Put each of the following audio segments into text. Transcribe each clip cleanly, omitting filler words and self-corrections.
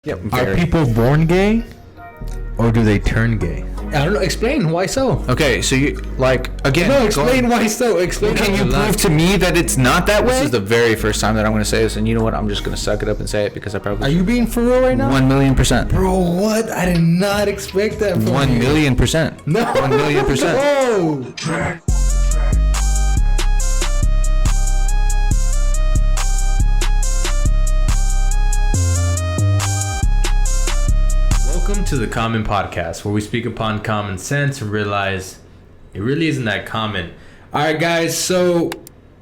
Yep. Are people born gay, or do they turn gay? I don't know. Explain why so. Okay, so you again. No, explain why so. Explain. Can you prove to me that it's not that way? This is the very first time that I'm going to say this, and you know what? I'm just going to suck it up and say it because I probably. Are you being for real right now? 1,000,000%. Bro, what? I did not expect that from you. 1,000,000%. No. 1,000,000%. No. Welcome to the Common Podcast, where we speak upon common sense and realize it really isn't that common. All right, guys. So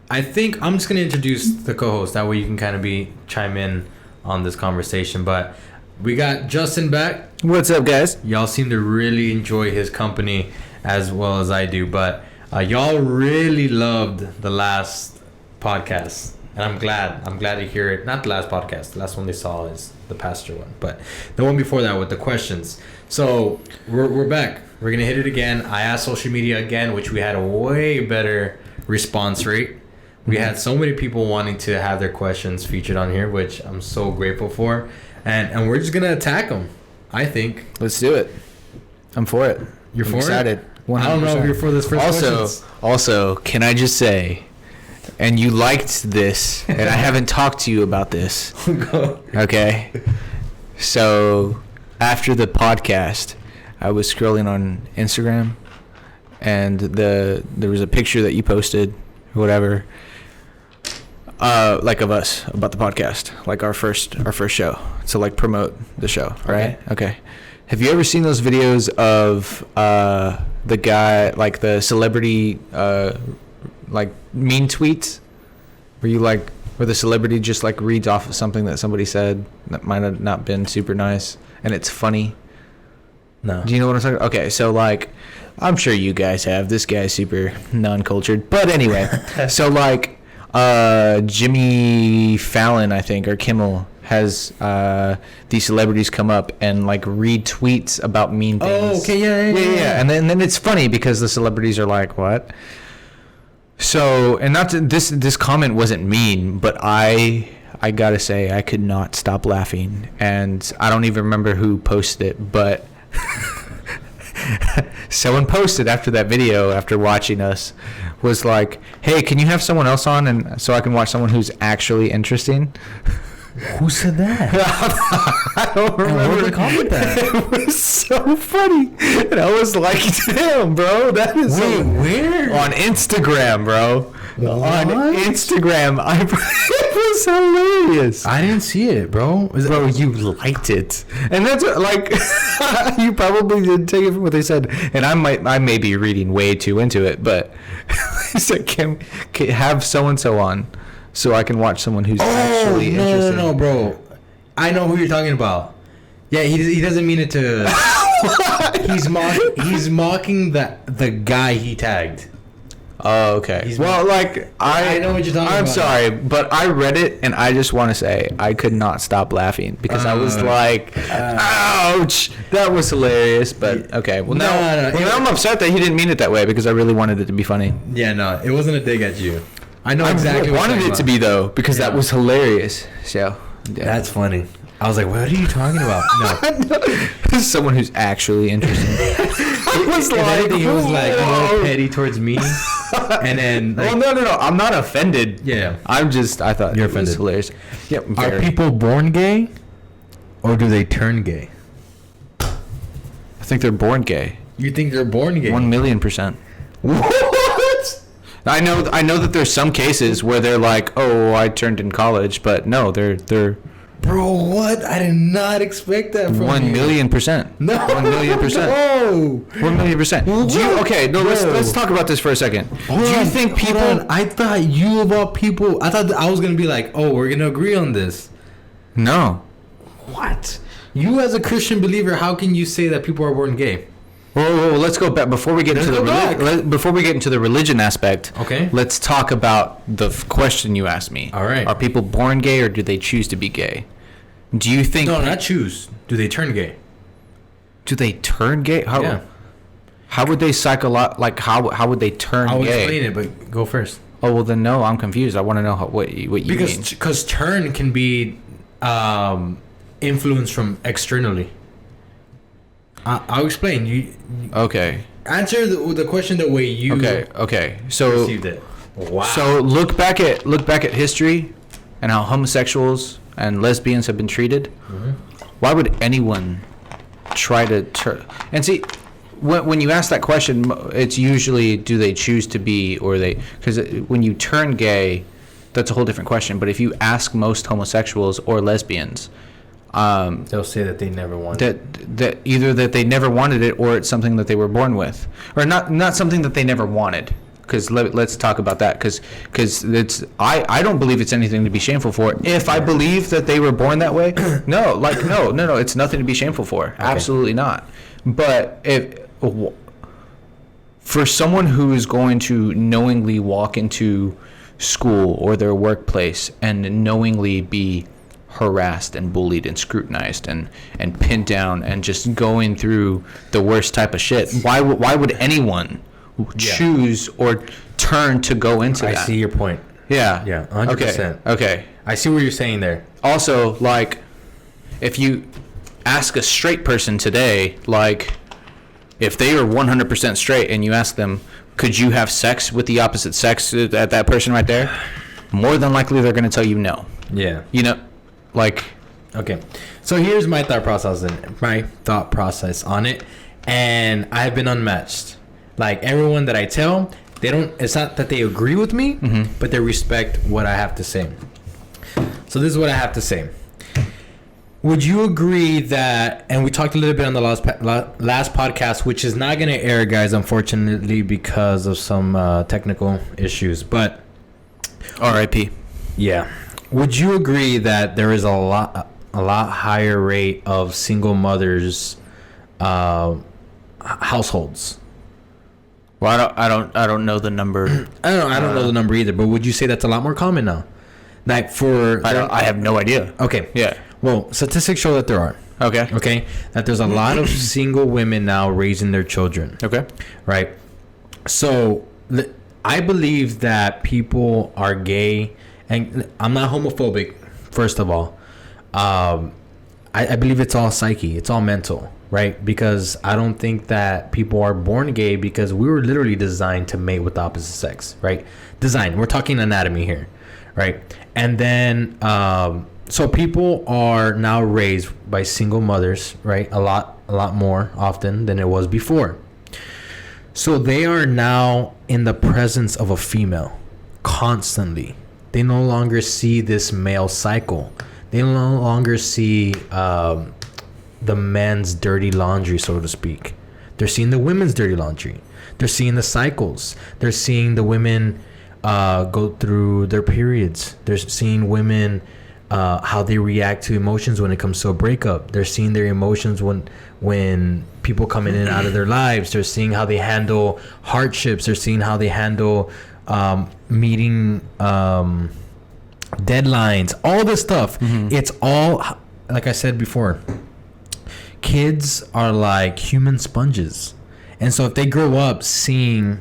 I think I'm just gonna introduce the co-host. That way you can kind of chime in on this conversation. But we got Justin back. What's up, guys? Y'all seem to really enjoy his company as well as I do. But y'all really loved the last podcast. And I'm glad to hear it. Not the last podcast. The last one they saw is the pastor one. But the one before that with the questions. So we're back. We're going to hit it again. I asked social media again, which we had a way better response rate. We had so many people wanting to have their questions featured on here, which I'm so grateful for. And we're just going to attack them, I think. Let's do it. I'm for it. You're for excited. it? 100%. I don't know if you're for this first questions. Also, can I just say... And you liked this, and I haven't talked to you about this. Okay? So, after the podcast, I was scrolling on Instagram, and there was a picture that you posted, or whatever, like of us, about the podcast, like our first show, to like promote the show, right? Okay. Have you ever seen those videos of the guy, like the celebrity, like mean tweets where the celebrity just like reads off of something that somebody said that might have not been super nice and it's funny? No. Do you know what I'm talking about? Okay, so like I'm sure you guys have. This guy's super non-cultured, but anyway. So like Jimmy Fallon, I think, or Kimmel has these celebrities come up and like read tweets about mean things. Oh, okay, yeah. And then it's funny because the celebrities are like, what? So, and not to, this comment wasn't mean, but I gotta say I could not stop laughing, and I don't even remember who posted it, but someone posted after that video, after watching us, was like, "Hey, can you have someone else on, and so I can watch someone who's actually interesting?" Who said that? I don't remember. Where did the comment that? It was so funny, and I was like, "Damn, bro, that is where on Instagram, bro." What? On Instagram, it was hilarious. I didn't see it, bro. Bro, you liked it, and that's like you probably didn't take it from what they said, and I may be reading way too into it, but he said, "Can have so and so on." So I can watch someone who's actually interested. No, bro. I know who you're talking about. Yeah, he doesn't mean it to. He's mocking the guy he tagged. Oh, okay. I know what you're talking about. I'm sorry, but I read it and I just want to say I could not stop laughing because I was like, ouch, that was hilarious. But okay, well now I'm upset that he didn't mean it that way because I really wanted it to be funny. Yeah, no, it wasn't a dig at you. I know exactly what I wanted it to be though because that was hilarious. So yeah. That's funny. I was like, what are you talking about? No. Someone who's actually interested. He was more petty towards me. And then no. I'm not offended. Yeah. I thought you're it offended. Was hilarious. Yep. Are people born gay, or do they turn gay? I think they're born gay. You think they're born gay? 1,000,000%. What? I know that there's some cases where they're like, oh, I turned in college, but no, they're. Bro, what? I did not expect that from 1,000,000%. No. 1,000,000%. No. 1,000,000%. Okay, no, let's talk about this for a second. Do you think people? I thought you of all people. I thought I was gonna be like, oh, we're gonna agree on this. No. What? You as a Christian believer, how can you say that people are born gay? Whoa, let's go back before we get into the religion aspect. Okay. Let's talk about the question you asked me. All right. Are people born gay or do they choose to be gay? Do you think? No, not choose. Do they turn gay? Do they turn gay? How? Yeah. How would they how would they turn gay? I'll explain it, but go first. Oh well, then no, I'm confused. I want to know what you mean. Because turn can be influence from externally. I'll explain. You Okay. answer the question the way you Okay. So received it. Wow. So look back at history and how homosexuals and lesbians have been treated. Mm-hmm. Why would anyone try to and see when you ask that question, it's usually do they choose to be, or they, because when you turn gay, that's a whole different question. But if you ask most homosexuals or lesbians, they'll say that they never wanted that either that they never wanted it, or it's something that they were born with, or not something that they never wanted. Because let's talk about that, because it's I don't believe it's anything to be shameful for. If I believe that they were born that way, no, it's nothing to be shameful for. Okay. Absolutely not. But for someone who is going to knowingly walk into school or their workplace and knowingly be harassed and bullied and scrutinized and pinned down and just going through the worst type of shit, why would anyone choose or turn to go into that? I see your point. Yeah. 100%. Okay. I see what you're saying there. Also, like, if you ask a straight person today, like, if they are 100% straight and you ask them, could you have sex with the opposite sex at that person right there? More than likely they're going to tell you no. Yeah. You know, like... Okay. So here's my thought process on it. And I've been unmatched. Like, everyone that I tell, it's not that they agree with me, mm-hmm. but they respect what I have to say. So this is what I have to say. Would you agree that, and we talked a little bit on the last podcast, which is not going to air, guys, unfortunately, because of some technical issues, but... R.I.P. Yeah. Would you agree that there is a lot higher rate of single mothers households? Well, I don't know the number. I don't know the number either. But would you say that's a lot more common now? Like I have no idea. Okay. Yeah. Well, statistics show that there are. Okay. Okay. That there's a lot of single women now raising their children. Okay. Right. So I believe that people are gay, and I'm not homophobic. First of all, I believe it's all psyche. It's all mental. Right? Because I don't think that people are born gay, because we were literally designed to mate with the opposite sex, right? We're talking anatomy here, right? And then, so people are now raised by single mothers, right? A lot more often than it was before. So they are now in the presence of a female constantly. They no longer see this male cycle. They no longer see, the men's dirty laundry, so to speak. They're seeing the women's dirty laundry. They're seeing the cycles. They're seeing the women go through their periods. They're seeing women how they react to emotions when it comes to a breakup. They're seeing their emotions when people come in and out of their lives. They're seeing how they handle hardships. They're seeing how they handle meeting deadlines. All this stuff. Mm-hmm. It's all, like I said before, kids are like human sponges, and so if they grow up seeing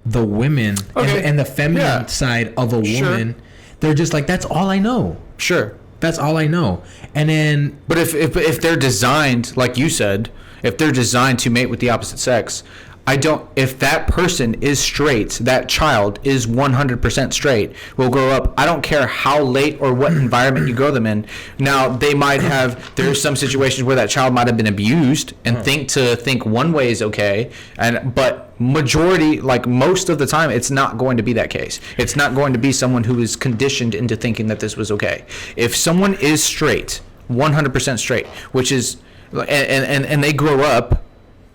the women and the feminine side of a woman, they're just like, that's all I know. Sure, that's all I know. And then, but if they're designed, like you said, if they're designed to mate with the opposite sex, if that person is straight, that child is 100% straight, will grow up. I don't care how late or what environment you grow them in. Now, there's some situations where that child might have been abused and think one way is okay. But majority, like most of the time, it's not going to be that case. It's not going to be someone who is conditioned into thinking that this was okay. If someone is straight, 100% straight, which is, and they grow up,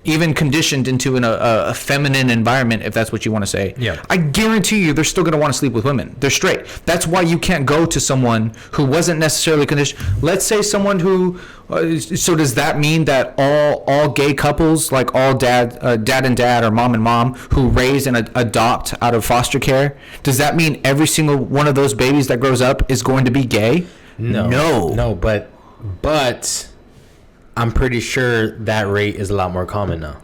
even conditioned into a feminine environment, if that's what you want to say, I guarantee you they're still going to want to sleep with women. They're straight. That's why you can't go to someone who wasn't necessarily conditioned. Let's say someone who... so does that mean that all gay couples, like all dad and dad or mom and mom, who raise and adopt out of foster care, does that mean every single one of those babies that grows up is going to be gay? No, but I'm pretty sure that rate is a lot more common now.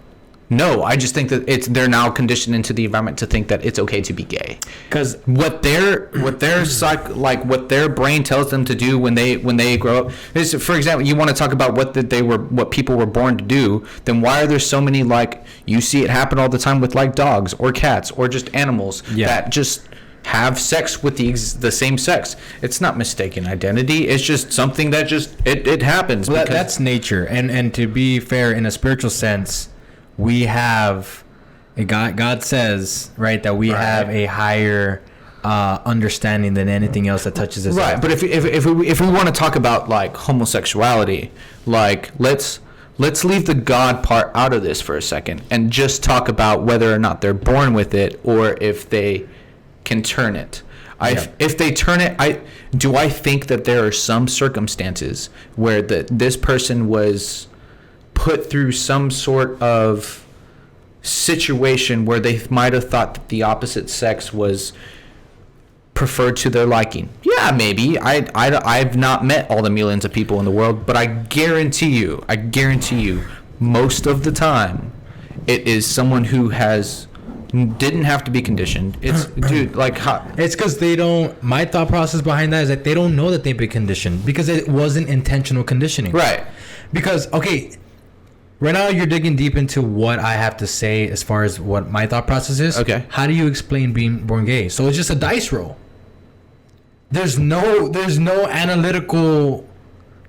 No, I just think that they're now conditioned into the environment to think that it's okay to be gay. Because what their brain tells them to do when they grow up is, for example, you want to talk about what people were born to do, then why are there so many, like, you see it happen all the time with like dogs or cats or just animals that just have sex with the same sex? It's not mistaken identity. It's just something that just it happens. Well, that's nature. And to be fair, in a spiritual sense, we have God says, right, that we have a higher understanding than anything else that touches us. Right. But if we want to talk about like homosexuality, like let's leave the God part out of this for a second and just talk about whether or not they're born with it or if they can turn it. If they turn it, I think that there are some circumstances where this person was put through some sort of situation where they might have thought that the opposite sex was preferred to their liking. Yeah, maybe. I've not met all the millions of people in the world, but I guarantee you, most of the time, it is someone who didn't have to be conditioned. It's dude, like it's because they don't. My thought process behind that is that they don't know that they've been conditioned because it wasn't intentional conditioning. Right. Because right now you're digging deep into what I have to say as far as what my thought process is. Okay. How do you explain being born gay? So it's just a dice roll. There's no analytical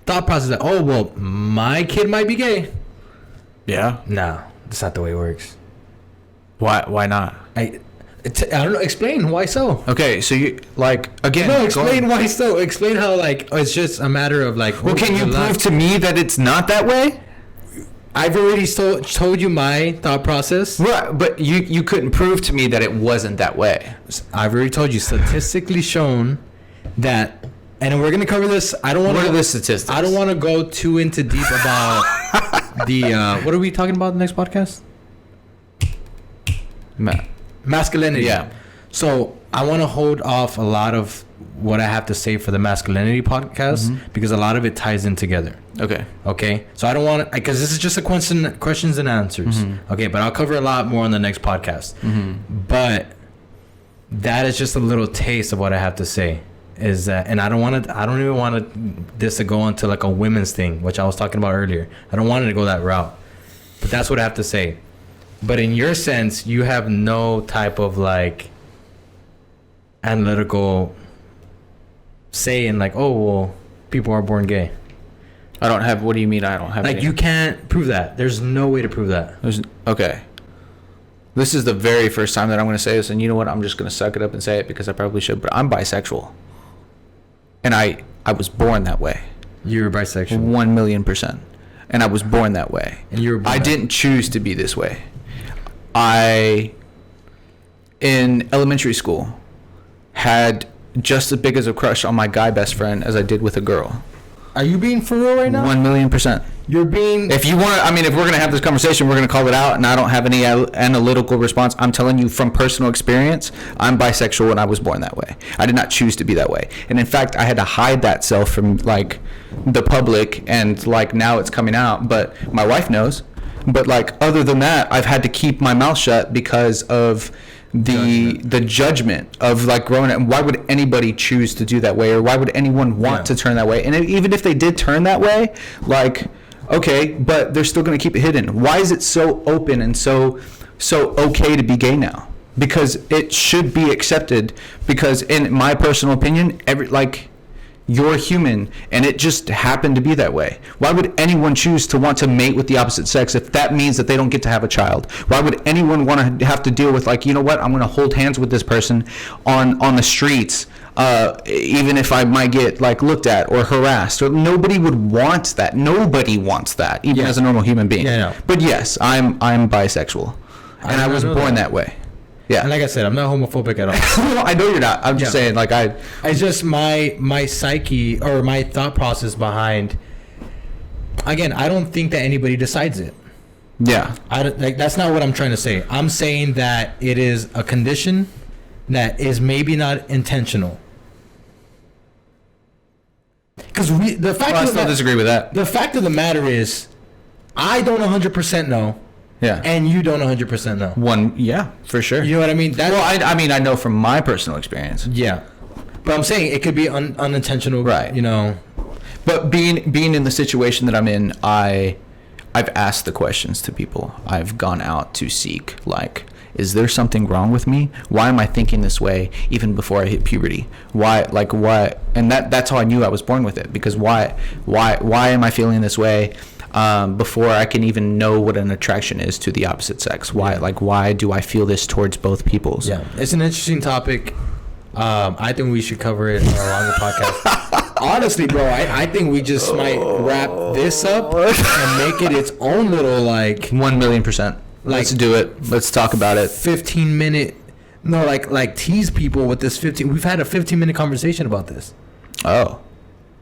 thought process that, oh well, my kid might be gay. Yeah. No, that's not the way it works. Why not? I don't know. Explain why so. Okay, so you like again. No, explain why so. Explain how it's just a matter of like. Well, can you prove to me that it's not that way? I've already told you my thought process. Right, but you couldn't prove to me that it wasn't that way. I've already told you, statistically shown that, and we're gonna cover this. I don't want to. What are the statistics? I don't want to go too into deep about the. What are we talking about in the next podcast? Masculinity. Yeah. So I want to hold off a lot of what I have to say for the masculinity podcast because a lot of it ties in together. Okay. So I don't want to, because this is just a questions and answers. Okay. But I'll cover a lot more on the next podcast. But that is just a little taste of what I have to say. Is that, and I don't even want this to go into like a women's thing, which I was talking about earlier. I don't want it to go that route. But that's what I have to say. But in your sense, you have no type of like analytical say in like, oh, well, people are born gay. I don't have. What do you mean? I don't have. Like, you can't prove that. There's no way to prove that. Okay. This is the very first time that I'm going to say this, and you know what? I'm just going to suck it up and say it because I probably should. But I'm bisexual, and I was born that way. You're bisexual. 1,000,000%, and I was born that way. And I didn't choose to be this way. In elementary school, had just as big as a crush on my guy best friend as I did with a girl. Are you being for real right now? 1,000,000%. You're being... If you want to, if we're going to have this conversation, we're going to call it out, and I don't have any analytical response. I'm telling you from personal experience, I'm bisexual and I was born that way. I did not choose to be that way. And in fact, I had to hide that self from like the public, and like now it's coming out, but my wife knows. But like other than that, I've had to keep my mouth shut because of the judgment of like growing up. And why would anybody choose to do that way, or why would anyone want to turn that way? And even if they did turn that way, like, okay, but they're still going to keep it hidden. Why is it so open and so okay to be gay now? Because it should be accepted. Because in my personal opinion, you're human, and it just happened to be that way. Why would anyone choose to want to mate with the opposite sex if that means that they don't get to have a child? Why would anyone want to have to deal with, like, you know what, I'm going to hold hands with this person on the streets, even if I might get like looked at or harassed? Or nobody would want that. Nobody wants that, even as a normal human being. But yes, I'm bisexual, and I was born that way. Yeah, and like I said, I'm not homophobic at all. No, I know you're not. I'm just saying, like, it's just my psyche or my thought process behind. Again, I don't think that anybody decides it. Yeah, that's not what I'm trying to say. I'm saying that it is a condition that is maybe not intentional. Because I still disagree with that. The fact of the matter is, I don't 100% know Yeah. And you don't 100% know. Yeah, for sure. You know what I mean? I mean, I know from my personal experience. Yeah. But I'm saying it could be unintentional, right? You know. But being in the situation that I'm in, I've asked the questions to people. I've gone out to seek, like, is there something wrong with me? Why am I thinking this way even before I hit puberty? Why? And that's how I knew I was born with it, because why am I feeling this way before I can even know what an attraction is to the opposite sex? Why do I feel this towards both peoples? Yeah, it's an interesting topic. I think we should cover it in a longer podcast. Honestly, bro, I think we just might wrap this up and make it its own little 1,000,000%. Let's do it. Let's talk about it. 15-minute. No, like tease people with this 15. We've had a 15-minute conversation about this. Oh,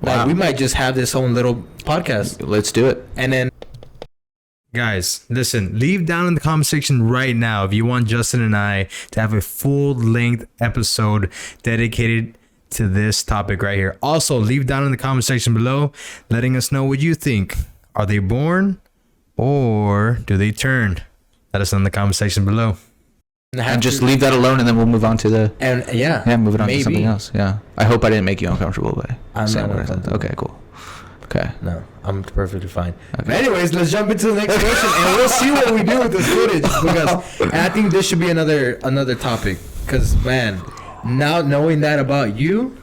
wow. We might just have this own little podcast. Let's do it. And then, guys, listen, leave down in the comment section right now if you want Justin and I to have a full-length episode dedicated to this topic right here. Also, leave down in the comment section below letting us know what you think. Are they born or do they turn? Let us know in the comment section below. And just leave that alone, and then we'll move on to the... moving on to something else. Yeah. I hope I didn't make you uncomfortable by saying what I said. Okay, cool. Okay. No, I'm perfectly fine. Okay. But anyways, let's jump into the next question, and we'll see what we do with this footage. Because and I think this should be another topic. Because, man, now knowing that about you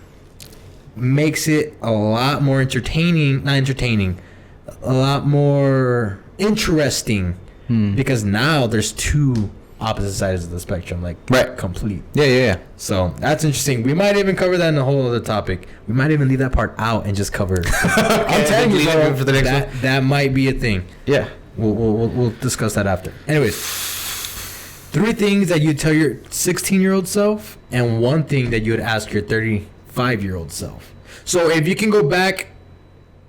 makes it a lot more entertaining. Not entertaining. A lot more interesting. Because now there's two opposite sides of the spectrum, right, complete. Yeah. So that's interesting. We might even cover that in a whole other topic. We might even leave that part out and just cover it. I'm telling you, bro, for the next one. That might be a thing. Yeah. We'll discuss that after. Anyways, 3 things that you'd tell your 16-year-old self, and 1 thing that you would ask your 35-year-old self. So if you can go back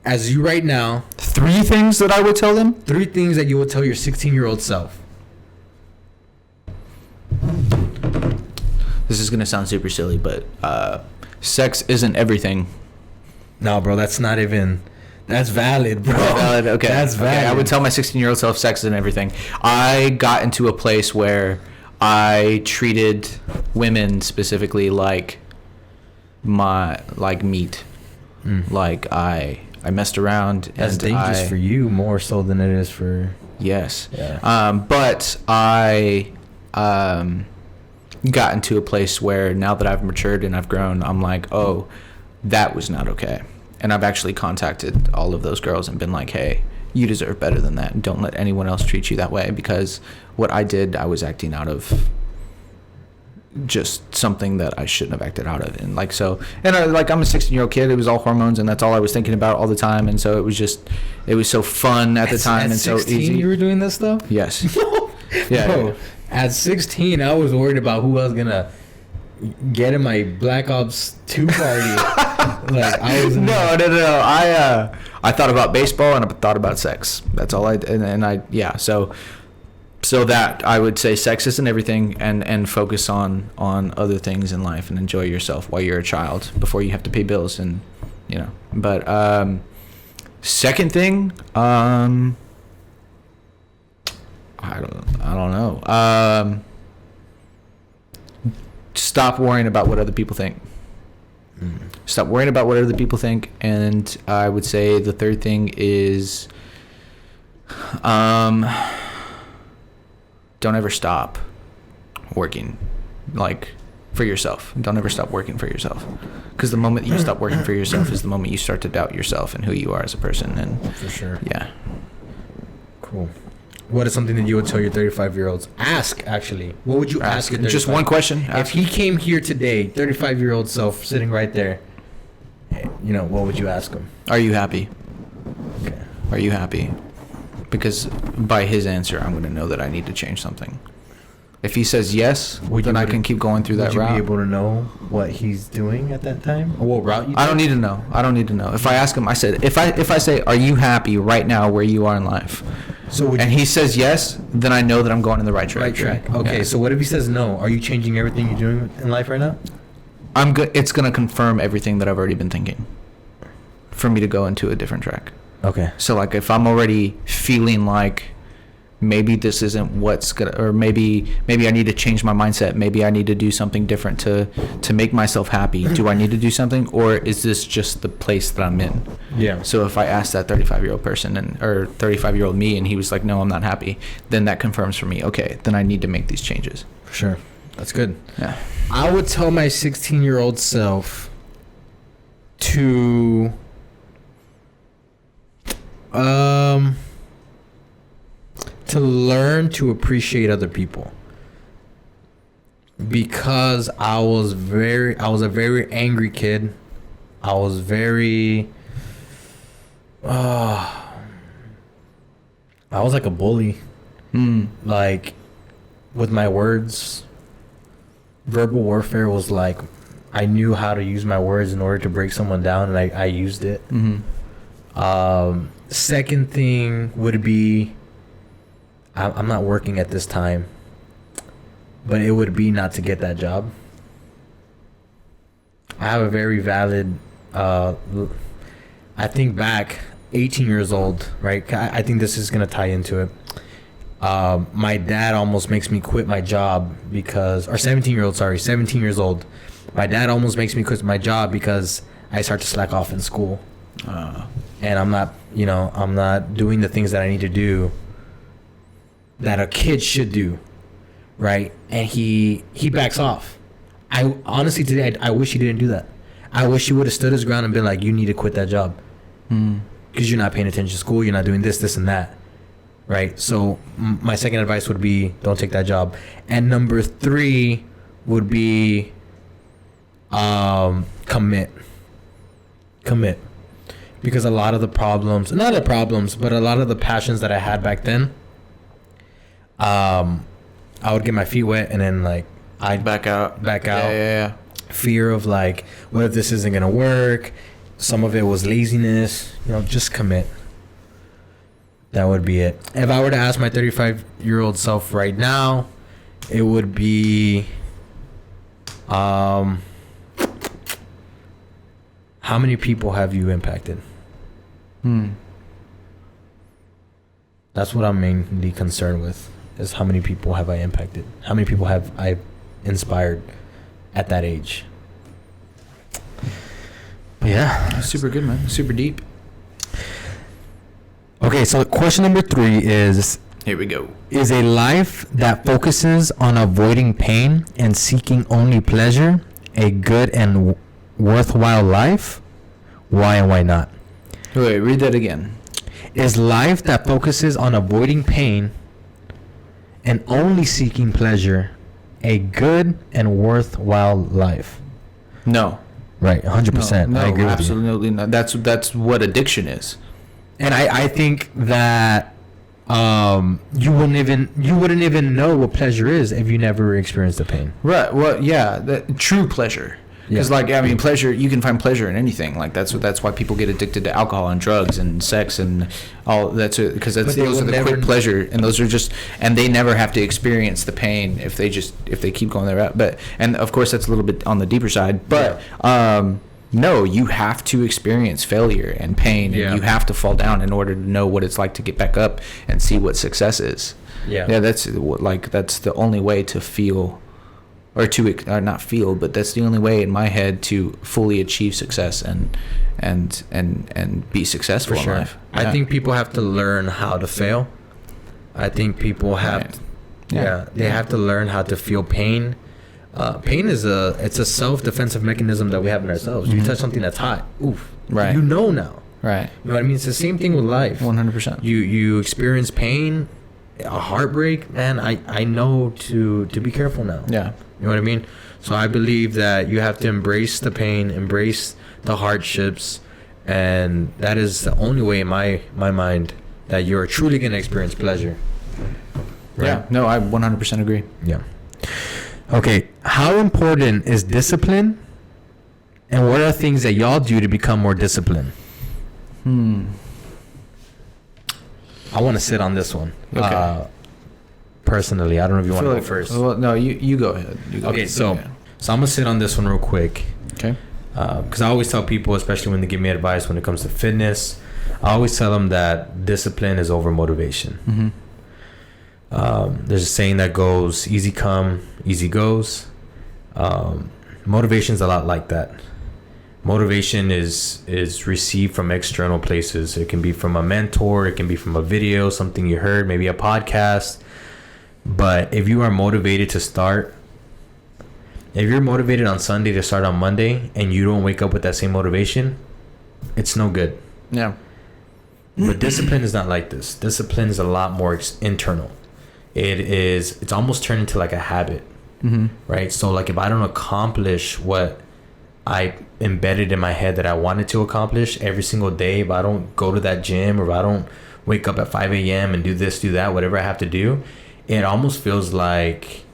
as you right now, 3 things that I would tell them? 3 things that you would tell your 16-year-old self. This is going to sound super silly, but sex isn't everything. No, bro, that's not even... That's valid, bro. Valid, okay. That's valid. Okay, I would tell my 16-year-old self sex isn't everything. I got into a place where I treated women specifically like meat. Like I messed around. That's dangerous for you more so than it is for... Yes. Yeah. But I got into a place where now that I've matured and I've grown, I'm like, oh, that was not okay. And I've actually contacted all of those girls and been like, hey, you deserve better than that. Don't let anyone else treat you that way, because what I did, I was acting out of just something that I shouldn't have acted out of. And I'm a 16-year-old kid. It was all hormones, and that's all I was thinking about all the time. And so it was so fun at the time and so easy. You were doing this stuff? Yes. Yeah. Bro, at 16, I was worried about who I was gonna get in my Black Ops 2 party. I was No. I thought about baseball and I thought about sex. That's all I did. And I So that I would say sex isn't everything, and focus on other things in life and enjoy yourself while you're a child before you have to pay bills, and But second thing, I don't know. Stop worrying about what other people think. Stop worrying about what other people think. And I would say the third thing is don't ever stop working for yourself. Don't ever stop working for yourself, because the moment you stop working for yourself is the moment you start to doubt yourself and who you are as a person. And for sure. Yeah. Cool. What is something that you would tell your 35-year-olds? Actually. What would you ask your 35? Just one question. If he came here today, 35-year-old self sitting right there, what would you ask him? Are you happy? Okay. Are you happy? Because by his answer, I'm going to know that I need to change something. If he says yes, then I can keep going through that route. Would you be able to know what he's doing at that time? Or what route you take? I don't need to know. If I ask him, I said, if I say, are you happy right now where you are in life? And he says yes, then I know that I'm going in the right track. Right track. Okay, yeah. So what if he says no? Are you changing everything you're doing in life right now? It's going to confirm everything that I've already been thinking for me to go into a different track. Okay. So if I'm already feeling like maybe this isn't what's gonna, or maybe I need to change my mindset. Maybe I need to do something different to make myself happy. Do I need to do something, or is this just the place that I'm in? Yeah. So if I asked that 35-year-old person or 35-year-old me, and he was like, no, I'm not happy, then that confirms for me, okay, then I need to make these changes. For sure. That's good. Yeah. I would tell my 16-year-old self to learn to appreciate other people, because I was a very angry kid. I was very I was like a bully. Like, with my words, verbal warfare was like, I knew how to use my words in order to break someone down, and I used it. Second thing would be, I'm not working at this time, but it would be not to get that job. I have a very valid, I think back, 18 years old, right? I think this is going to tie into it. My dad almost makes me quit my job because, or 17 years old. My dad almost makes me quit my job because I start to slack off in school. And I'm not doing the things that I need to do that a kid should do, right? And he backs off. I honestly, today, I wish he didn't do that. I wish he would have stood his ground and been like, you need to quit that job. Because you're not paying attention to school, you're not doing this, and that. Right? So my second advice would be, don't take that job. And number 3 would be commit. Because a lot of the problems, not the problems, but a lot of the passions that I had back then, I would get my feet wet, and then like I'd back out. Yeah. Fear of like, what if this isn't gonna work? Some of it was laziness. Just commit. That would be it. If I were to ask my 35-year-old self right now, it would be, how many people have you impacted? That's what I'm mainly concerned with, is how many people have I impacted? How many people have I inspired at that age? But yeah. Super good, man. Super deep. Okay, so question number 3 is... Here we go. Is a life that focuses on avoiding pain and seeking only pleasure a good and worthwhile life? Why and why not? Wait, read that again. Is life that focuses on avoiding pain and only seeking pleasure a good and worthwhile life? No. Right, 100%. No, I agree with absolutely not. That's what addiction is. And I think that you wouldn't even know what pleasure is if you never experienced the pain. Right. Well, yeah, true pleasure. Because, pleasure, you can find pleasure in anything. Like, that's why people get addicted to alcohol and drugs and sex and all. Because those are the quick pleasure, and those are just, and they never have to experience the pain if they keep going their route. But, and of course, that's a little bit on the deeper side. But no, you have to experience failure and pain, and you have to fall down in order to know what it's like to get back up and see what success is. Yeah, that's the only way to feel. Or not feel, but that's the only way in my head to fully achieve success and be successful in life. Yeah. I think people have to learn how to fail. I think people have, they have to learn how to feel pain. Pain is a self-defensive mechanism that we have in ourselves. You touch something that's hot, oof, right? You know now, right? You know what I mean? It's the same thing with life. 100%. You experience pain, a heartbreak, man. I know to be careful now. Yeah. You know what I mean? So I believe that you have to embrace the pain, embrace the hardships, and that is the only way in my mind that you're truly going to experience pleasure. Right? Yeah. No, I 100% agree. Yeah. Okay. How important is discipline, and what are things that y'all do to become more disciplined? I want to sit on this one. Okay. Personally, I don't know if you want to go first. Well, no, you go ahead. So I'm gonna sit on this one real quick. Okay. Because I always tell people, especially when they give me advice when it comes to fitness, I always tell them that discipline is over motivation. There's a saying that goes, easy come, easy goes. Motivation's a lot like that. Motivation is received from external places. It can be from a mentor, it can be from a video, something you heard, maybe a podcast. But if you are motivated to start, if you're motivated on Sunday to start on Monday and you don't wake up with that same motivation, it's no good. Yeah. But discipline is not like this. Discipline is a lot more internal. It's almost turned into like a habit, right? So like if I don't accomplish what I embedded in my head that I wanted to accomplish every single day, if I don't go to that gym, or if I don't wake up at 5 a.m. and do this, do that, whatever I have to do, it almost feels like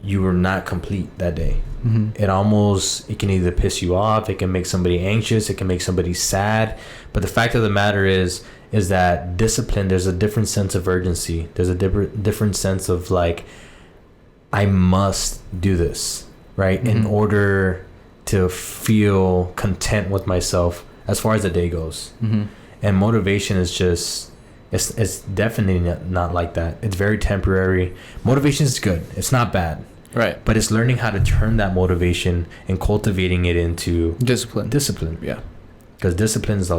you were not complete that day. It can either piss you off, it can make somebody anxious, it can make somebody sad. But the fact of the matter is that discipline, there's a different sense of urgency. There's a different sense of like, I must do this, right? In order to feel content with myself as far as the day goes. And motivation is just, it's definitely not like that. It's very temporary. Motivation is good. It's not bad. Right. But it's learning how to turn that motivation and cultivating it into discipline. Yeah. Because discipline is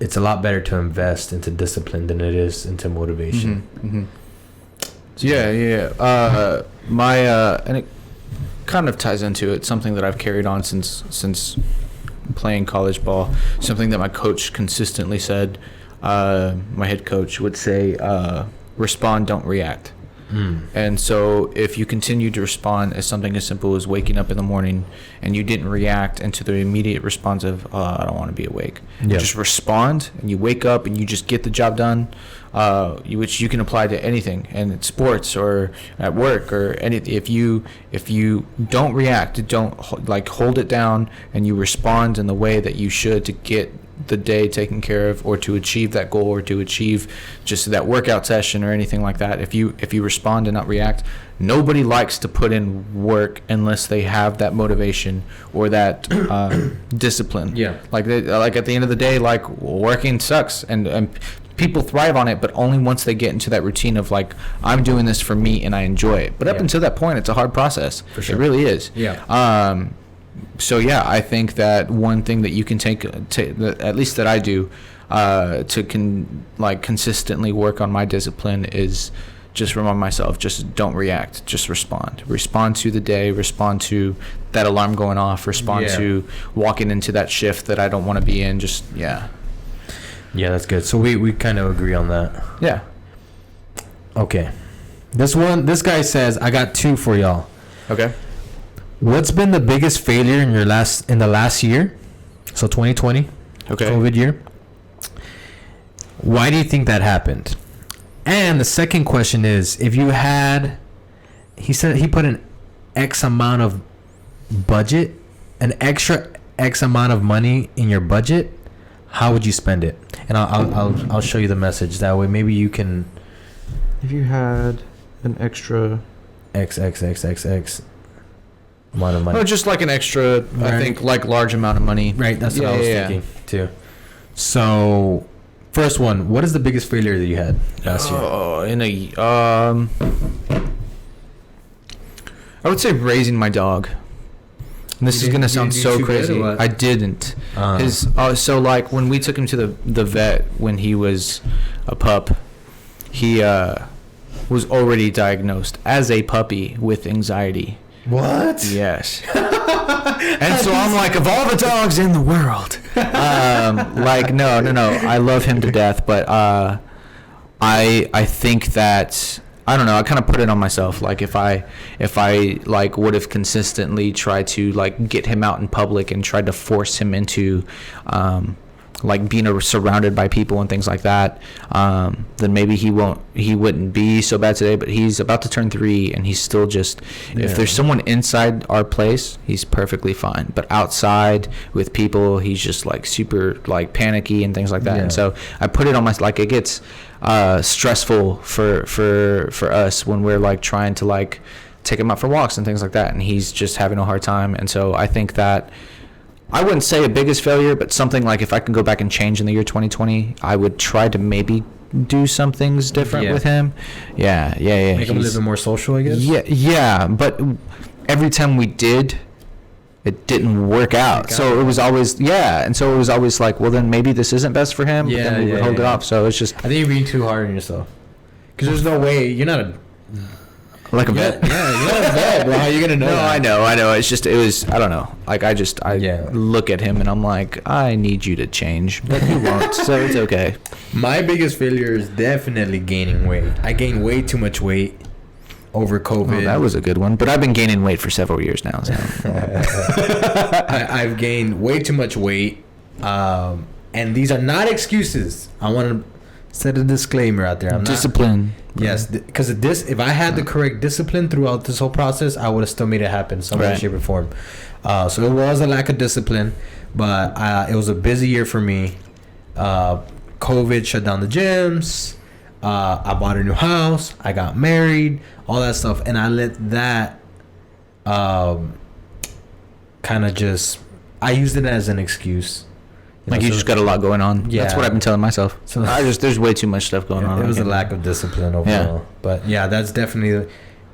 it's a lot better to invest into discipline than it is into motivation. So and it kind of ties into it, something that I've carried on since playing college ball, something that my coach consistently said. My head coach would say, respond, don't react. And so if you continue to respond as something as simple as waking up in the morning and you didn't react into the immediate response of, I don't want to be awake. You just respond and you wake up and you just get the job done, which you can apply to anything, and it's sports or at work or anything. If you don't react, don't like hold it down, and you respond in the way that you should to get the day taken care of, or to achieve that goal, or to achieve just that workout session or anything like that. If you respond and not react, nobody likes to put in work unless they have that motivation or that discipline. Like at the end of the day, like, working sucks, and people thrive on it, but only once they get into that routine of like, I'm doing this for me and I enjoy it. But up until that point, it's a hard process. For sure. It really is. So I think that one thing that you can take at least that I do to consistently work on my discipline is just remind myself, just don't react, just respond to the day, respond to that alarm going off, respond to walking into that shift that I don't want to be in. That's good. So we kind of agree on that. Okay, this guy says, I got two for y'all. Okay. What's been the biggest failure in the last year? So 2020, COVID year. Why do you think that happened? And the second question is, if you had, he said he put an X amount of budget, an extra X amount of money in your budget, how would you spend it? And I'll show you the message. That way maybe you can. If you had an extra X amount of money. Oh, just like an extra, right. I think, like large amount of money. Right, that's what I was thinking too. So, first one, what is the biggest failure that you had last year? I would say raising my dog. And this is gonna sound so crazy. I didn't. So like when we took him to the vet when he was a pup, he was already diagnosed as a puppy with anxiety. What? Yes. And so I'm like, of all the dogs in the world, no, I love him to death, but I think that, I don't know, I kind of put it on myself. Like if I like would have consistently tried to like get him out in public and tried to force him into like being surrounded by people and things like that, then maybe he wouldn't be so bad today. But he's about to turn 3 and he's still just, if there's someone inside our place, he's perfectly fine, but outside with people, he's just like super like panicky and things like that. And so I put it on my, like, it gets stressful for us when we're like trying to like take him out for walks and things like that, and he's just having a hard time. And so I think that, I wouldn't say a biggest failure, but something like if I can go back and change in the year 2020, I would try to maybe do some things different with him. Yeah. Make him a little bit more social, I guess. Yeah. But every time we did, it didn't work out. So it was always and so it was always like, well, then maybe this isn't best for him. Yeah, but then we would hold it off. So it's just. I think you're being too hard on yourself. Because there's no way you're not a. Like a vet. Yeah, you're not a vet, bro. How are you gonna know? No, that? I know. It's just, it was, I don't know. Like, I look at him and I'm like, I need you to change, but you won't, so it's okay. My biggest failure is definitely gaining weight. I gained way too much weight over COVID. Oh, that was a good one, but I've been gaining weight for several years now. So. I've gained way too much weight, and these are not excuses. I want to set a disclaimer out there. I'm discipline. Yes, because if I had the correct discipline throughout this whole process, I would have still made it happen some way, shape, or form. So it was a lack of discipline, but it was a busy year for me. COVID shut down the gyms. I bought a new house. I got married. All that stuff, and I let that kind of just. I used it as an excuse. You just got a lot going on. Yeah, that's what I've been telling myself. So there's way too much stuff going on. It was a lack of discipline overall. Yeah. But yeah, that's definitely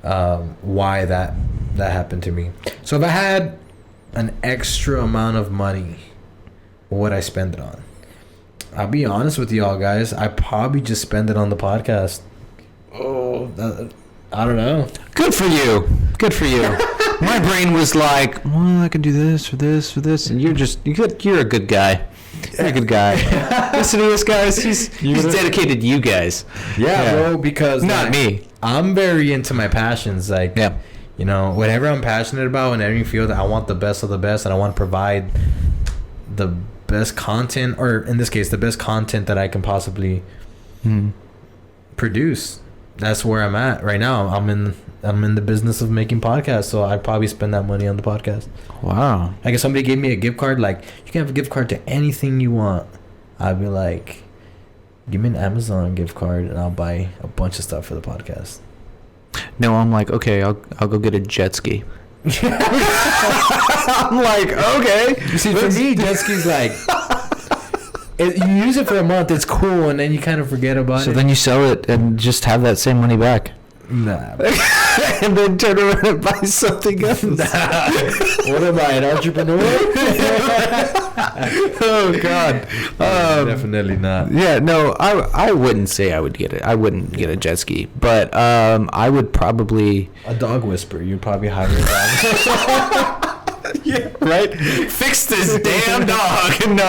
why that happened to me. So if I had an extra amount of money, what would I spend it on? I'll be honest with y'all guys. I probably just spend it on the podcast. I don't know. Good for you. My brain was like, well, I can do this for this, and you're a good guy. You're a good guy. Listen to this, guys. He's dedicated to you guys. Yeah, bro, because not me. I'm very into my passions. Like, you know, whatever I'm passionate about, whenever you feel that I want the best of the best, and I want to provide the best content, or in this case, the best content that I can possibly produce. That's where I'm at right now. I'm in the business of making podcasts, so I'd probably spend that money on the podcast. Wow. Like if somebody gave me a gift card, like you can have a gift card to anything you want, I'd be like, give me an Amazon gift card and I'll buy a bunch of stuff for the podcast. No, I'm like, okay, I'll go get a jet ski. I'm like, okay. You see, for me, jet ski's like, you use it for a month, it's cool, and then you kind of forget about it. So then you sell it and just have that same money back. Nah. And then turn around and buy something else. Nah. What am I, an entrepreneur? Oh God. Definitely not. Yeah, no, I wouldn't say I would get it. I wouldn't get a jet ski, but I would probably a dog whisperer. You'd probably hire a dog. Yeah, right. Fix this damn dog. No.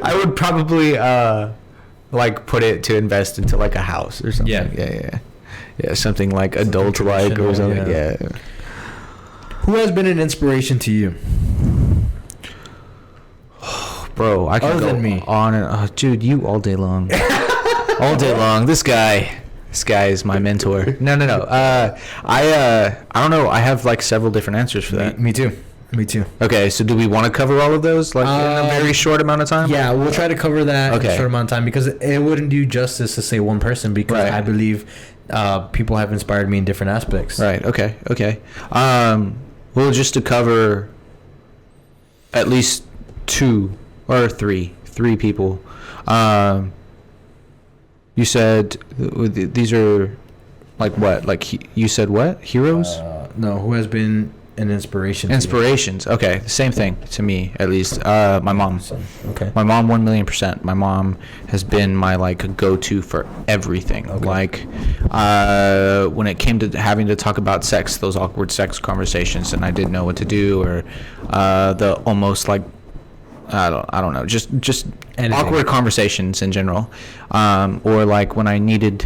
I would probably like put it to invest into like a house or something. Yeah, something like adult like or something. Yeah. Who has been an inspiration to you? Bro, I can go on and dude, you all day long. All day long. This guy is my mentor. No. I don't know. I have like several different answers for that. Me too. Okay, so do we want to cover all of those like in a very short amount of time? Yeah, we'll try to cover that in a short amount of time because it wouldn't do justice to say one person because I believe people have inspired me in different aspects. Right. Okay. Well, just to cover at least 2 or 3 people. You said these are like what? Like you said what? Heroes? No, who has been an inspiration? Inspirations. Okay, same thing to me at least. My mom. Okay. My mom 1,000,000%. My mom has been my like go-to for everything. Okay. Like when it came to having to talk about sex, those awkward sex conversations, and I didn't know what to do, or the almost like I don't know, just anything. Awkward conversations in general, or like when I needed.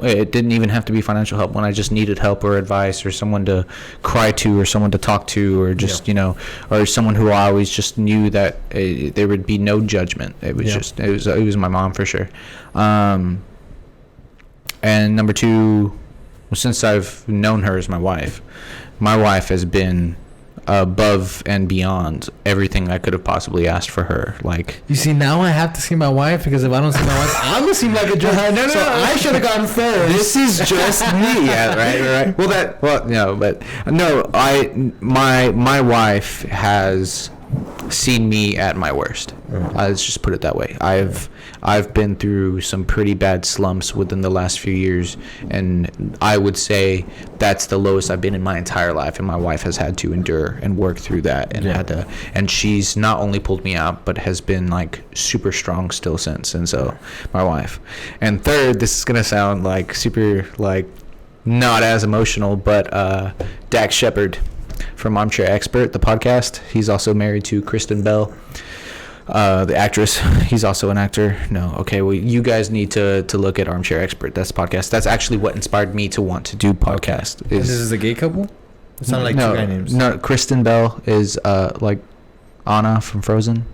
It didn't even have to be financial help. When I just needed help or advice or someone to cry to or someone to talk to or just, or someone who I always just knew that there would be no judgment. It was it was my mom for sure. And number 2, since I've known her as my wife has been above and beyond everything I could have possibly asked for her. Like, you see, now I have to see my wife because if I don't see my wife, I'm gonna seem like a jerk. No, I should have gone first. This is just me. Yeah, right. My wife has seen me at my worst. Let's just put it that way. I've been through some pretty bad slumps within the last few years, and I would say that's the lowest I've been in my entire life. And my wife has had to endure and work through that, and and she's not only pulled me out, but has been like super strong still since. And so, my wife. And third, this is gonna sound like super like not as emotional, but Dax Shepard from Armchair Expert, the podcast. He's also married to Kristen Bell, the actress. He's also an actor. No, okay. Well, you guys need to look at Armchair Expert. That's the podcast. That's actually what inspired me to want to do podcast. This is a gay couple? It sounds like two guy names. No, Kristen Bell is like Anna from Frozen.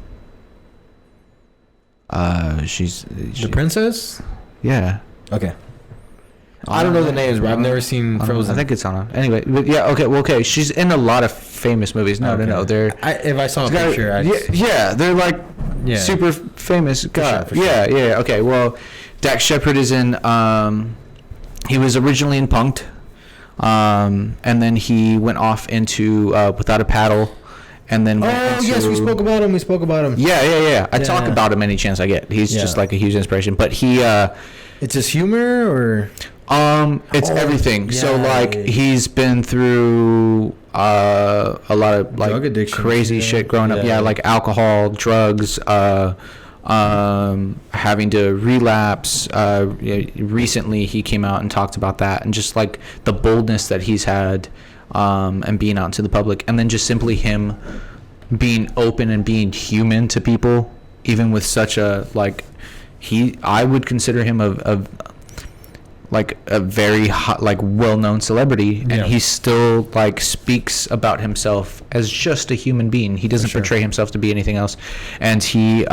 She's the princess? Yeah. Okay. I don't know the names, but I've never seen Frozen. I think it's Anna. Anyway, but yeah, okay, well, okay. She's in a lot of famous movies. No, They're if I saw a picture, they're like super famous. God, for sure. Yeah. Okay, well, Dax Shepard is in. He was originally in Punk'd, and then he went off into Without a Paddle. And then yes, we spoke about him. Yeah. I talk about him any chance I get. He's just like a huge inspiration. But he, it's his humor or. It's everything. So like he's been through a lot of like drug addiction, crazy shit growing up. Yeah, like alcohol, drugs, having to relapse. Recently he came out and talked about that, and just like the boldness that he's had, and being out into the public, and then just simply him being open and being human to people, even with such a like I would consider him like a very hot, like well-known celebrity, and he still like speaks about himself as just a human being. He doesn't portray himself to be anything else, and he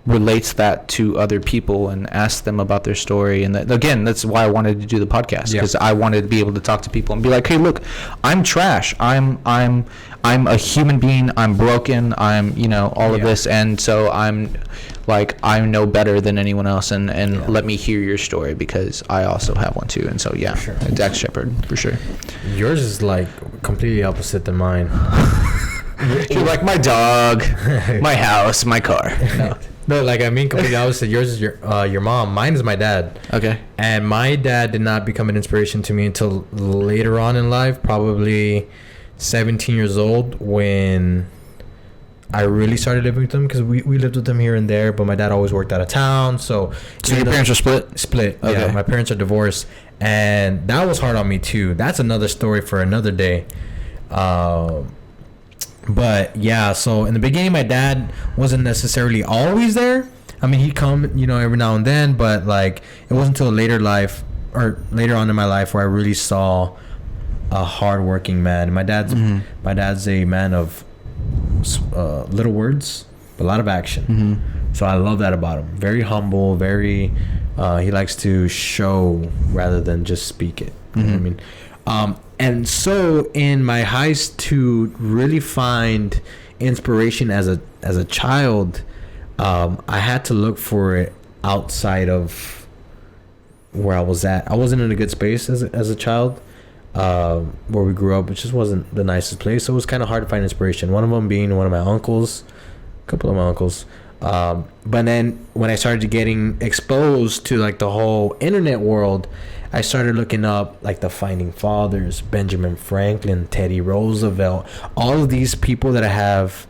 relates that to other people and asks them about their story. And again, that's why I wanted to do the podcast, because I wanted to be able to talk to people and be like, hey, look, I'm trash. I'm a human being. I'm broken. I'm all of this, and so I know better than anyone else, and let me hear your story, because I also have one too. And so Dax Shepard for sure. Yours is like completely opposite than mine. You're like my dog, my house, my car. No, like I mean completely opposite. Yours is your mom. Mine is my dad. Okay. And my dad did not become an inspiration to me until later on in life, probably 17 years old, when I really started living with him, because we lived with him here and there, but my dad always worked out of town. So your parents are split? Split. Okay. Yeah, my parents are divorced, and that was hard on me too. That's another story for another day. But yeah, so in the beginning, my dad wasn't necessarily always there. I mean, he'd come, every now and then, but like it wasn't until later on in my life where I really saw a hardworking man. My dad's a man of little words, but a lot of action. So I love that about him. Very humble, very he likes to show rather than just speak it. You know what I mean? And so in my heist to really find inspiration as a child, I had to look for it outside of where I was at. I wasn't in a good space as a child, where we grew up, which just wasn't the nicest place. So it was kind of hard to find inspiration. One of them being one of my uncles, a couple of my uncles. But then when I started getting exposed to like the whole internet world, I started looking up like the Founding Fathers, Benjamin Franklin, Teddy Roosevelt, all of these people that have,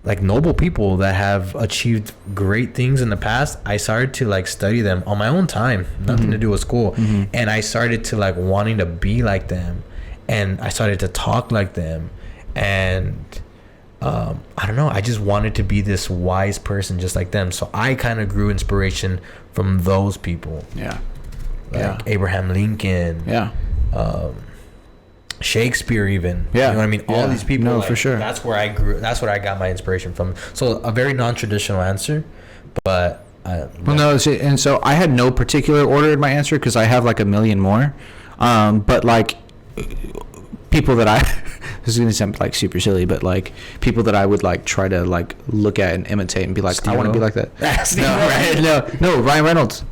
like noble people that have achieved great things in the past. I started to like study them on my own time, nothing to do with school. And I started to like wanting to be like them, and I started to talk like them, and I don't know, I just wanted to be this wise person just like them. So I kind of grew inspiration from those people. Like Abraham Lincoln, Shakespeare, even. You know what I mean? All these people. No, like, for sure. That's where I grew. That's where I got my inspiration from. So a very non-traditional answer, but. And so I had no particular order in my answer, because I have like a million more, but like people that this is gonna sound like super silly, but like people that I would like try to like look at and imitate and be like, I want to be like that. No, Ryan Reynolds.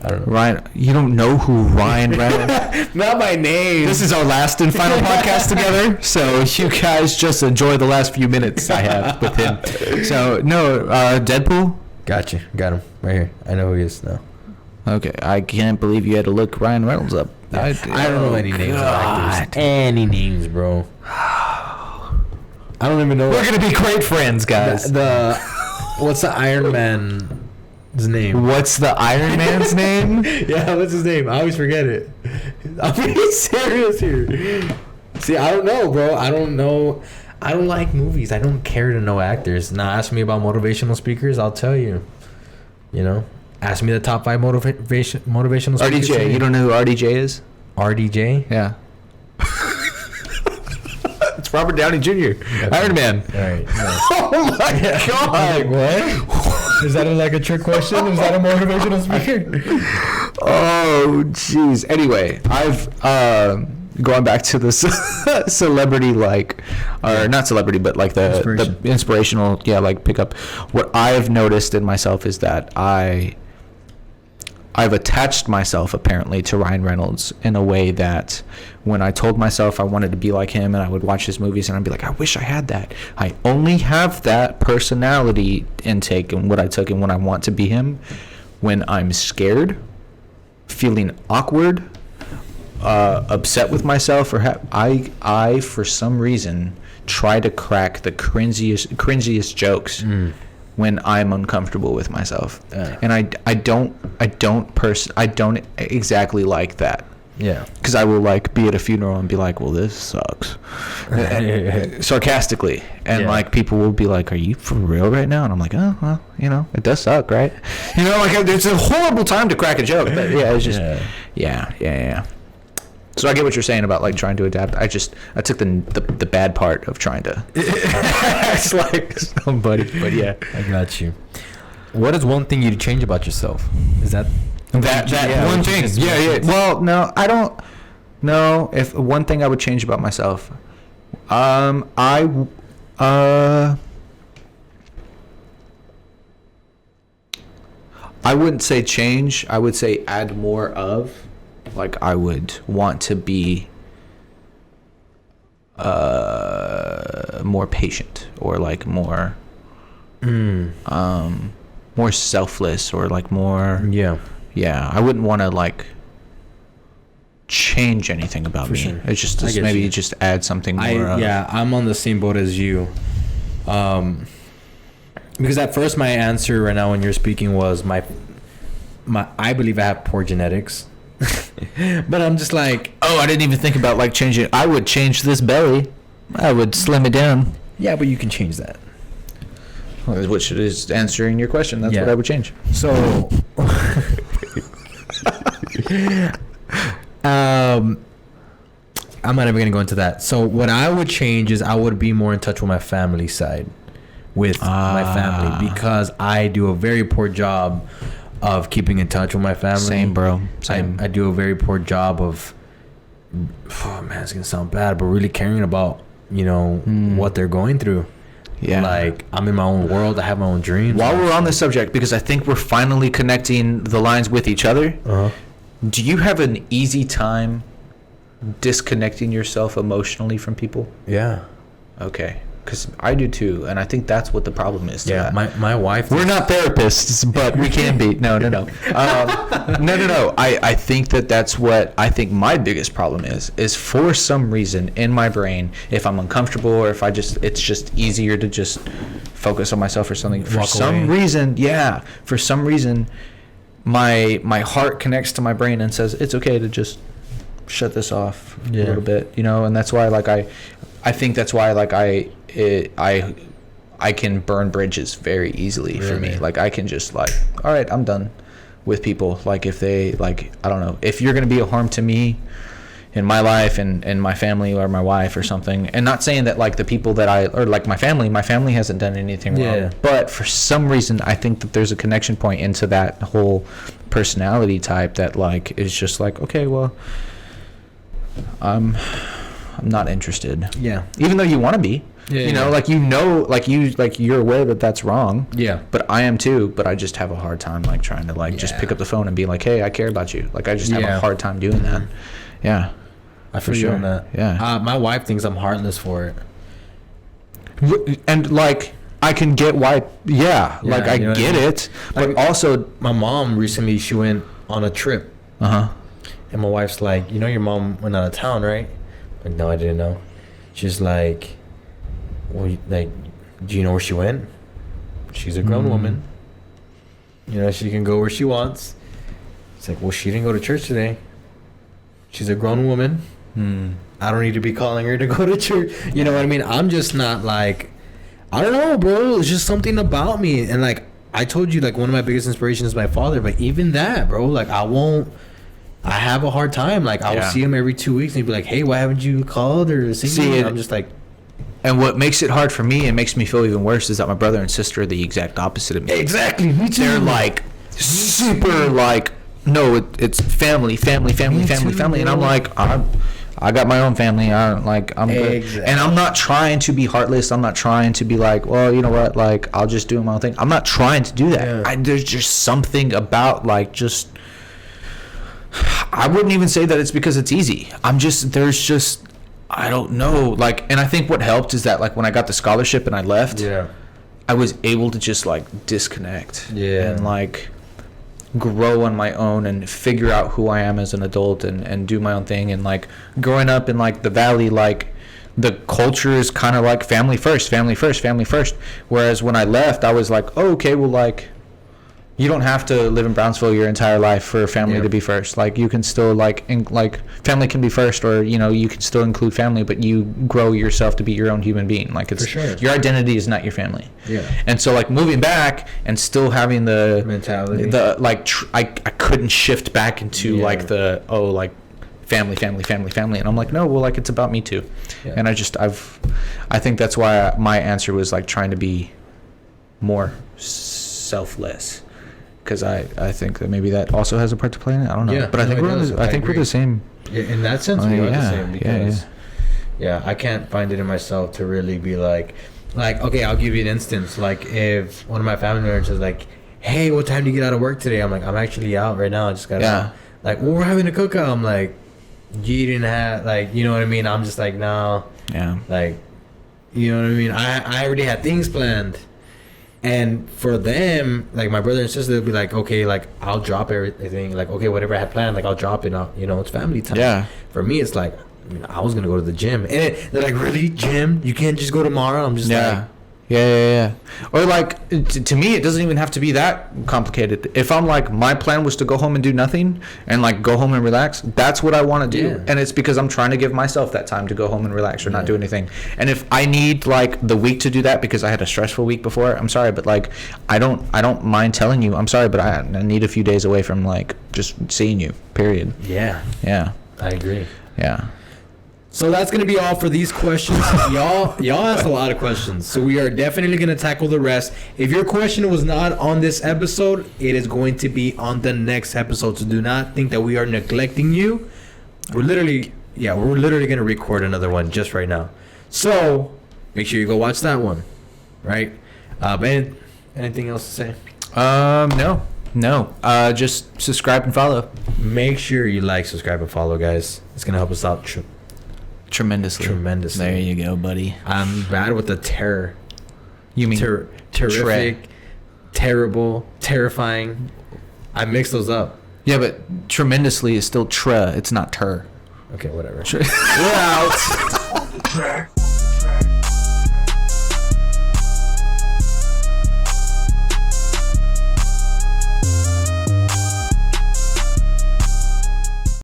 I don't know. Ryan, you don't know who Ryan Reynolds? Not by name. This is our last and final podcast together, so you guys just enjoy the last few minutes I have with him. So no, Deadpool. Gotcha. Got him right here. I know who he is now. Okay, I can't believe you had to look Ryan Reynolds up. Yeah. I don't know any names of actors. Any names, bro. I don't even know. We're gonna be great friends, guys. What's the Iron Man's name? What's the Iron Man's name? Yeah, what's his name? I always forget it. I'm being serious here. See, I don't know, bro. I don't know. I don't like movies. I don't care to know actors. Now, ask me about motivational speakers. I'll tell you. You know, ask me the top 5 motivational speakers. RDJ. You don't know who RDJ is? RDJ? Yeah. It's Robert Downey Jr. Iron Man. All right. No. Oh my God! What? Is that like a trick question? Is that a motivational speaker? Oh, jeez. Anyway, I've going back to the celebrity, like, or not celebrity, but like the inspirational, yeah, like pickup. What I've noticed in myself is that I've attached myself apparently to Ryan Reynolds in a way that when I told myself I wanted to be like him and I would watch his movies and I'd be like, I wish I had that. I only have that personality intake and what I took and when I want to be him when I'm scared, feeling awkward, upset with myself, or I for some reason try to crack the cringiest jokes when I'm uncomfortable with myself, and I don't exactly like that. Yeah, because I will like be at a funeral and be like, well, this sucks, sarcastically, and like people will be like, are you for real right now? And I'm like, oh well, you know, it does suck, right? You know, like it's a horrible time to crack a joke, but yeah, it's just yeah. So I get what you're saying about like trying to adapt. I took the bad part of trying to act like somebody, but yeah, I got you. What is one thing you'd change about yourself? Is that one thing? Yeah. Well, no, I don't know if one thing I would change about myself. I wouldn't say change. I would say add more of. Like I would want to be more patient or like more more selfless or like more I wouldn't want to like change anything about me. Sure. It's just maybe just add something more. I'm on the same boat as you. Because at first my answer right now when you're speaking was my I believe I have poor genetics. But I'm just like, oh, I didn't even think about like changing. I would change this belly. I would slim it down. Yeah, but you can change that. Which is answering your question. That's what I would change. So, I'm not even gonna go into that. So what I would change is I would be more in touch with my family side, with my family, because I do a very poor job of keeping in touch with my family. Same, bro. Same. I do a very poor job of, oh man, it's gonna sound bad, but really caring about, you know, what they're going through. Yeah. Like, I'm in my own world. I have my own dreams. While we're on this subject, because I think we're finally connecting the lines with each other, do you have an easy time disconnecting yourself emotionally from people? Yeah. Okay. Because I do too, and I think that's what the problem is. Yeah, my wife. We're not therapists, but we can be. No. No. I think that's what I think my biggest problem is for some reason in my brain, if I'm uncomfortable or if it's just easier to just focus on myself or something. For some reason, my heart connects to my brain and says it's okay to just shut this off a little bit, you know, and that's why like I think that's why like I can burn bridges very easily for me. Like I can just like, all right, I'm done with people. Like if they like, I don't know, if you're going to be a harm to me in my life and my family or my wife or something, and not saying that like the people that or like my family hasn't done anything wrong, but for some reason I think that there's a connection point into that whole personality type that like is just like, okay, well, I'm not interested. Yeah. Even though you want to be. You know, like you're aware that that's wrong. Yeah. But I am too. But I just have a hard time like trying to like just pick up the phone and be like, hey, I care about you. Like I just have a hard time doing that. Yeah. I feel you on that. Yeah. My wife thinks I'm heartless for it. And like I can get why. Yeah. Like I get it. But like, also, my mom recently, she went on a trip. And my wife's like, you know, your mom went out of town, right? Like, no, I didn't know. She's like, well, like, do you know where she went? She's a grown woman. You know, she can go where she wants. It's like, well, she didn't go to church today. She's a grown woman. I don't need to be calling her to go to church. You know what I mean? I'm just not like, I don't know, bro. It's just something about me. And like, I told you, like, one of my biggest inspirations is my father. But even that, bro, like, I have a hard time. Like, I will see him every 2 weeks and he'd be like, hey, why haven't you called or seen? I'm just like. And what makes it hard for me and makes me feel even worse is that my brother and sister are the exact opposite of me. Exactly. Me too. They're like super like, no, it's family. And I'm like, I got my own family. I'm good. And I'm not trying to be heartless. I'm not trying to be like, well, you know what? Like, I'll just do my own thing. I'm not trying to do that. Yeah. There's just something about like just. I wouldn't even say that it's because it's easy. I don't know. Like, and I think what helped is that like when I got the scholarship and I left, I was able to just like disconnect and like grow on my own and figure out who I am as an adult and do my own thing. And like growing up in like the valley, like the culture is kind of like family first. Whereas when I left, I was like, oh, okay, well, like, you don't have to live in Brownsville your entire life for family to be first. Like, you can still like family can be first, or you know, you can still include family, but you grow yourself to be your own human being. Like, it's your identity is not your family. And so like moving back and still having the mentality, I couldn't shift back into like the family, and I'm like, no, well, like, it's about me too. And I think that's why my answer was like trying to be more selfless. Because I think that maybe that also has a part to play in it. I don't know, but I think we're the same. Yeah, in that sense, we are the same. Because I can't find it in myself to really be like, okay, I'll give you an instance. Like, if one of my family members is like, hey, what time do you get out of work today? I'm like, I'm actually out right now. I just got like, well, we're having a cookout. I'm like, you didn't have, like, you know what I mean? I'm just like, no. Like, you know what I mean? I already had things planned. And for them, like my brother and sister, they'll be like, okay, like, I'll drop everything. Like, okay, whatever I had planned, like, I'll drop it. You know, it's family time. For me, it's like, I was going to go to the gym. And they're like, really? Gym? You can't just go tomorrow? I'm just like. Or like, to me, it doesn't even have to be that complicated. If I'm like, my plan was to go home and do nothing and like go home and relax, that's what I want to do. And it's because I'm trying to give myself that time to go home and relax or not do anything. And if I need like the week to do that because I had a stressful week before, I'm sorry, but like, I don't mind telling you, I'm sorry, but I need a few days away from like just seeing you, period. I agree. So that's going to be all for these questions. Y'all asked a lot of questions, so we are definitely going to tackle the rest. If your question was not on this episode, it is going to be on the next episode. So do not think that we are neglecting you. We're literally going to record another one just right now. So make sure you go watch that one, right? Ben, anything else to say? No. Just subscribe and follow. Make sure you like, subscribe, and follow, guys. It's going to help us out tremendously. There you go, buddy. I'm bad with the terror. You mean terrific, terrible, terrifying. I mix those up. Yeah, but tremendously is still it's not ter. Okay, whatever. We're out.